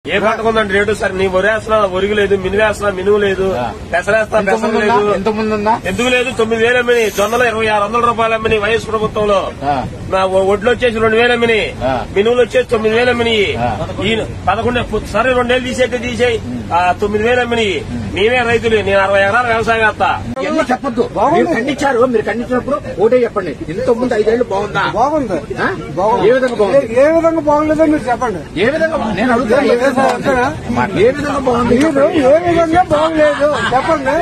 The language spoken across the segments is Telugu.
ఏ పంటకుందండి రేటు సార్ నీ వరేస్తున్నా ఒరిగి లేదు, మినువేస్తున్నా మినువు లేదు, పెసరేస్తా పెసర లేదు, ఎందుకు లేదు. 9,000 అమ్మిని, జొన్నలు 2,600 రూపాయలు అమ్మిని వయసు ప్రభుత్వంలో. ఒడ్లు వచ్చేసి 2,000 అమ్మిని, మినువులు వచ్చేసి 9,000 అమ్మిని. ఈ 11 సరే 2 ఏళ్ళు తీసేయి 9,000 అమ్మిని. నేనే రైతులు, నేను 60 ఎకరాల వ్యవసాయం చేస్తా. ఇవన్నీ చెప్పొద్దు. మీరు ఖండించారు, మీరు ఖండించినప్పుడు ఓటే చెప్పండి. ఇంతకుముందు 5 ఏళ్లు బాగుందా? బాగుంది. ఏ విధంగా బాగుంది? ఏ విధంగా బాగుండదో మీరు చెప్పండి. ఏ విధంగా నేను అడుగుతున్నా, ఏ విధంగా బాగుంది? ఏ విధంగా బాగులేదు చెప్పండి.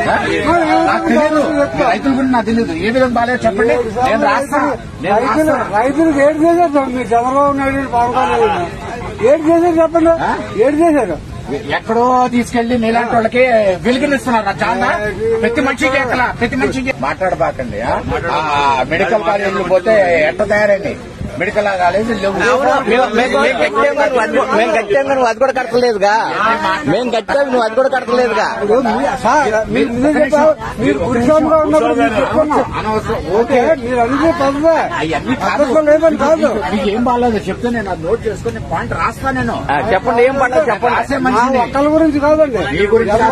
రైతుల గురించి నాకు తెలియదు. ఏ విధంగా బాగాలేదు చెప్పండి. నేను రాస్తాను. రైతులకు ఏడు చేశారు మీరు చంద్రబాబు నాయుడు బాగుండలేదు. ఏడు చేశారు చెప్పండి. ఏడు చేశారు. ఎక్కడో తీసుకెళ్లి నీలాంటి వాళ్ళకి వెలుగునిస్తున్నారు. చాలా ప్రతి మనిషికి ఎక్కడ ప్రతి మనిషికి మాట్లాడబాకండి. మెడికల్ కాలేజీలు పోతే ఎట్ట తయారైంది? మెడికల్ కాలేజీ లేవు. మేము కట్టాం నువ్వు అది కూడా కట్టలేదుగా. మేము కట్టాం నువ్వు అది కూడా కట్టలేదుగా. మీరు గురిసాముగా ఉన్నప్పుడు ఓకే మీరు అన్ని పద్ధతి లేదని కాదు. మీకు ఏం బాగాలేదు చెప్తే నేను అది నోట్ చేసుకుని పాయింట్ రాస్తా. నేను చెప్పండి ఏం పంట చెప్పండి. ఒక్కల గురించి కాదండి, మీ గురించి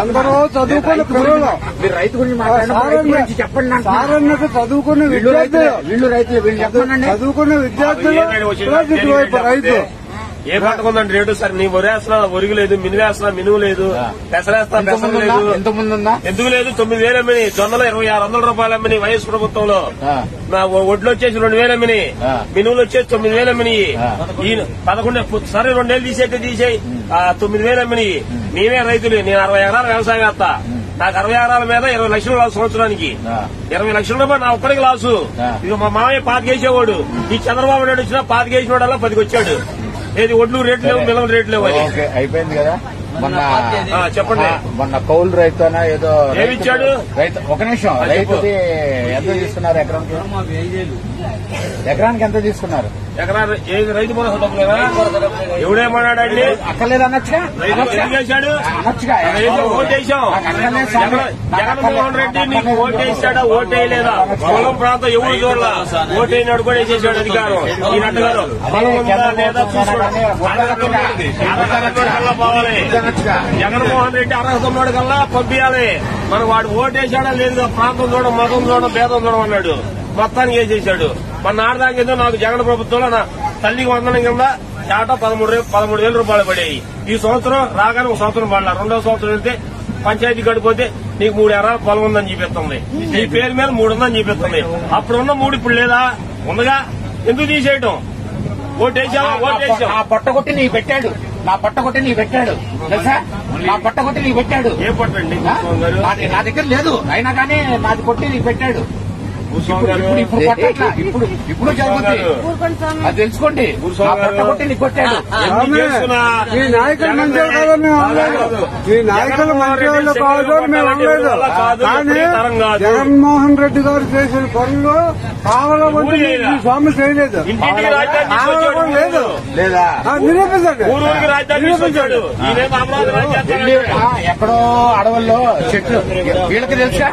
అందరూ చదువుకునే పిల్లలు. మీరు రైతు గురించి మాట్లాడిన చెప్పండి. సార్ అన్నట్టు చదువుకునే విద్యార్థులు, వీళ్ళు రైతులు, వీళ్ళు చెప్పండి. చదువుకునే విద్యార్థులు రైతు. ఏ పంటకుందండి రేటు సార్ నీ వరేస్తున్నా ఒరిగి లేదు, మినువేస్తున్నా మినువు లేదు, పెసరేస్తా పెసర లేదు, ఎందుకు లేదు. 9,000 అమ్మిని, జొన్నలు 2,600 రూపాయలు అమ్మిని వయసు ప్రభుత్వంలో. ఒడ్లు వచ్చేసి 2,000 అమ్మిని, మినువులు వచ్చేసి 9,000 అమ్మిని. ఈ 11 సరే 2 ఏళ్ళు తీసేయి 9,000 అమ్మిని. నేనే రైతులు, నేను 60 ఎకరాల వ్యవసాయం చేస్తా. నాకు 60 ఎకరాల మీద 20 లక్షలు లాసు సంవత్సరానికి. 20 లక్షల రూపాయలు నా ఒక్కడికి లాసు. ఇక మా మామయ్య 5 వేసేవాడు. ఈ చంద్రబాబు నాయుడు వచ్చినా 5 వేసినోడల్లా 10కి వచ్చాడు. ఏది ఒడ్లు రేట్లు లేవు, మిలం రేట్లు లేవు. అయిపోయింది కదా. మొన్న చెప్పండి, మొన్న కౌలు రైతు ఏదో ఏమిచ్చాడు రైతు. ఒక నిమిషం, రైతుది ఎంత తీసుకున్నారు ఎకరానికి? ఎకరానికి ఎంత తీసుకున్నారు? రైతు భరోసా డబ్బులేదా? ఎవడేమన్నాడండి? అక్కర్లేదు అనొచ్చుగా. అనొచ్చుగా. ఓటేసాం. జగన్మోహన్ రెడ్డి నీకు ఓటేసాడా ఓటేయలేదా? పొలం ప్రాంతం ఎవరు చూడాల, ఓటైనాడు కూడా వేసేసాడు అధికారం. ఈ నట్టుగారు పొలం ఉందా లేదా చూసుకోవాలి. జగన్మోహన్ రెడ్డి అర్హత ఉన్నాడు కల్లా పంపించాలి. మనం వాడు ఓటేసాడా లేదు, ప్రాంతం చూడడం, మతం చూడడం, భేదం చూడడం అన్నాడు. మొత్తానికి వేసేసాడు. మన ఆడదాని కింద నాకు జగన్ ప్రభుత్వంలో నా తల్లికి వందనం కింద ఏటా 13,000 రూపాయలు పడేవి. ఈ సంవత్సరం రాగానే ఒక సంవత్సరం పడలా. 2వ సంవత్సరం వెళ్తే పంచాయతీ గడిపోతే నీకు 3 ఎకరాల పొలం ఉందని చూపిస్తుంది. నీ పేరు మీద 3 ఉందని చూపిస్తుంది. అప్పుడున్న 3 ఇప్పుడు లేదా? ఉందగా. ఎందుకు తీసేయటం? ఓటేసావా? ఓటేసావు. నా పొట్టగొట్టి నీ పెట్టాడు. నా పొట్టగొట్టి నీ పెట్టాడు తెలుసా? నా పొట్టగొట్టి నీ పెట్టాడు. ఏ పొట్టండి? నా దగ్గర లేదు, అయినా కానీ నాది కొట్టి నీకు పెట్టాడు. ఇప్పుడు జరుగుతుంది, అది తెలుసుకోండి. కొట్టి నీకు కొట్టాడు. ఈ నాయకులు మంచి కాదు, మేము అనలేదు. ఈ నాయకులు మంచి వాళ్ళు కాదు, మేము అనలేదు. కానీ జగన్మోహన్ రెడ్డి గారు చేసిన పనులు కావాలని ఈ స్వామి చేయలేదు. లేదు లేదా? నిరూపించండి. ఎక్కడో అడవుల్లో చెట్లు వీళ్ళకి తెలుసా?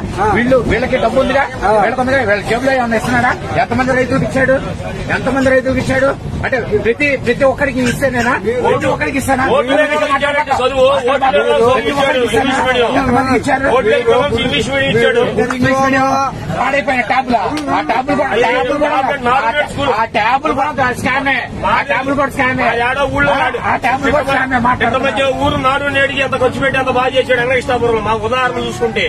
వీళ్ళకి డబ్బు ఉందిగా, వీళ్ళకుందిగా. వీళ్ళ జేబులో ఏమన్నా ఇస్తున్నాడా? ఎంతమంది రైతులకు ఇచ్చాడు? ఎంతమంది రైతులకు ఇచ్చాడు? అంటే ప్రతి ఒక్కరికి ఇస్తేనేనా? ప్రతి ఒక్కరికి ఇస్తానా? పాడైపోయిన ట్యాబ్లు, ఆ ట్యాబ్లు కూడా స్కామే. ఆ ట్యాబ్లు కూడా స్కామే. ఆ ట్యాబ్లు కూడా స్కామే. ఊరు నాడు నేడికి ఎంత ఖర్చు పెట్టి అంత బాగా చేశాడు వెంకటేశ్వరపురంలో. మాకు ఉదాహరణ చూసుకుంటే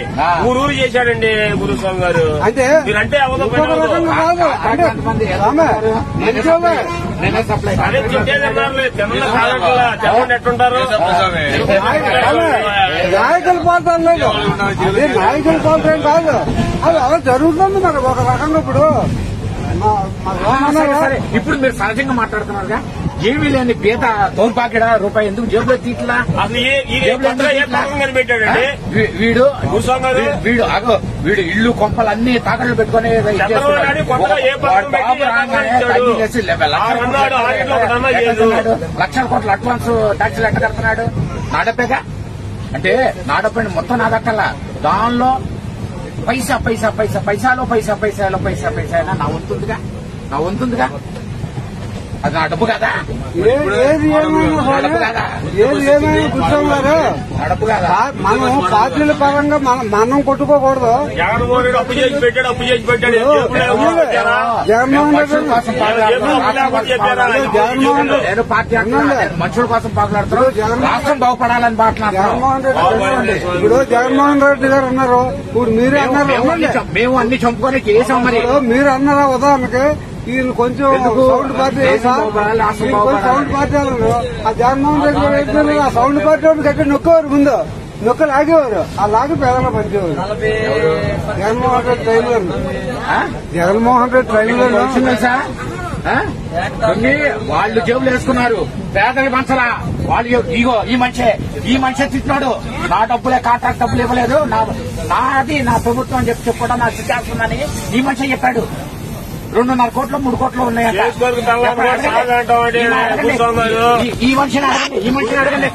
ఊరు చేశాడండి గురుస్వామి గారు. అంటే మీరంటే ఎట్టుంటారు? నాయకుల పాత్ర లేదు, నాయకుల పాత్ర ఏం కాదు. అది అలా జరుగుతుంది మరి ఒక రకంగా. ఇప్పుడు మీరు సహజంగా మాట్లాడుతున్నారుగా. ఏమీ లేని పేద తోల్పాకిడ రూపాయి ఎందుకు జేబులో తీట్లా? వీడు ఇల్లు కొంపలు అన్ని తాకట్లు పెట్టుకుని లక్షల కోట్ల అడ్వాన్స్ ట్యాక్సీలు ఎట్ట కడుతున్నాడు? నాడపేగా అంటే నాడపండి మొత్తం నాదక్కల్లా. దానిలో పైసా పైసా పైసా పైసాలో పైసా పైసాలో పైసా పైసా నా వంతుందిగా. అది నా డబ్బు కదా, ఏది ఏమైనా కూర్చోన్నారు. డబ్బు కదా. మనం పార్టీల పరంగా మనం కొట్టుకోకూడదు. జగన్మోహన్ రెడ్డి అప్పు చేసి పెట్టాడు, అప్పు చేసి పెట్టాడు. జగన్మోహన్ రెడ్డి జగన్మోహన్ రెడ్డి నేను పార్టీ మనుషుల కోసం పాకులాడుతున్నాను, రాష్ట్రం బాగుపడాలని జగన్మోహన్ రెడ్డి ఇప్పుడు జగన్మోహన్ రెడ్డి గారు అన్నారు. ఇప్పుడు మీరే అన్నారు, మేము అన్ని చంపుకొని చేసాం. మరి మీరు అన్నారా ఉదాహరణకి ఈయన కొంచెం సౌండ్ పార్టీ సౌండ్ పార్టీ అన్నారు. ఆ జగన్మోహన్ రెడ్డి గారు ఏంటంటే ఆ సౌండ్ పార్టీ వాళ్ళు గట్టి నొక్కేవారు, ముందు నొక్క లాగేవారు. ఆ లాగి పేదల పంచేవారు. జగన్మోహన్ రెడ్డి టైంలో జగన్మోహన్ రెడ్డి టైంలో తెలుసా వాళ్ళు జేబులు వేసుకున్నారు, పేదల పంచలా. వాళ్ళు ఇగో ఈ మనిషి తిట్టినాడు, నా డబ్బులే కాంట్రాక్ట్ డబ్బులు ఇవ్వలేదు, నాది నా ప్రభుత్వం అని చెప్పుకోవడం నాకు సిద్ధాస్తుందని ఈ మనిషి చెప్పాడు. 2.5 కోట్లు 3 కోట్లు ఉన్నాయంట. ఈ మనిషిని అడగండి.